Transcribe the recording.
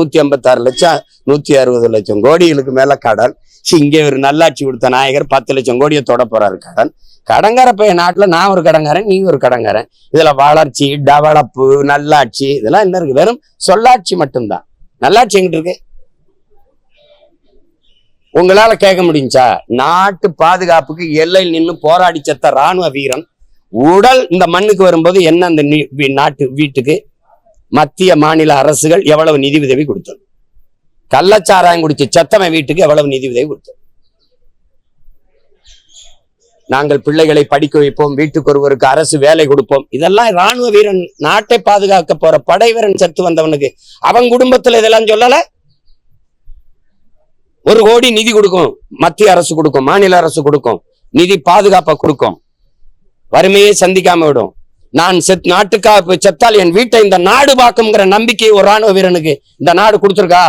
156 லட்சம் 160 லட்சம் கோடிகளுக்கு மேல கடன். இங்கே ஒரு நல்லாட்சி கொடுத்த நாயகர் 10 லட்சம் கோடியை தொட போறாரு கடன். கடங்கார பைய நாட்டுல நான் ஒரு கடங்காரன், நீ ஒரு கடங்காரன். இதுல வளர்ச்சி, டெவலப்பு, நல்லாட்சி இதெல்லாம் என்ன இருக்கு? வெறும் சொல்லாட்சி மட்டும்தான். நல்லாட்சி எங்கிட்டு இருக்கு? உங்களால கேட்க முடிஞ்சா? நாட்டு பாதுகாப்புக்கு எல்லையில் நின்று போராடி செத்த ராணுவ வீரன் உடல் இந்த மண்ணுக்கு வரும்போது என்ன அந்த நாட்டு வீட்டுக்கு மத்திய மாநில அரசுகள் எவ்வளவு நிதி உதவி கொடுத்தது? கள்ளச்சாராயம் குடிச்சு செத்தவன் வீட்டுக்கு எவ்வளவு நிதி உதவி கொடுத்தது? நாங்கள் பிள்ளைகளை படிக்க வைப்போம், வீட்டுக்கு ஒருவருக்கு அரசு வேலை கொடுப்போம். இதெல்லாம் ராணுவ வீரன், நாட்டை பாதுகாக்க போற படை வீரன் செத்து வந்தவனுக்கு அவன் குடும்பத்துல இதெல்லாம் சொல்லல. 1 கோடி நிதி கொடுக்கும், மத்திய அரசு கொடுக்கும், மாநில அரசு கொடுக்கும், நிதி பாதுகாப்பை கொடுக்கும், வறுமையை சந்திக்காம விடும். நான் நாட்டுக்காக செத்தால் என் வீட்டை இந்த நாடு பார்க்குங்கிற நம்பிக்கை ஒரு ராணுவ வீரனுக்கு இந்த நாடு கொடுத்துருக்கா?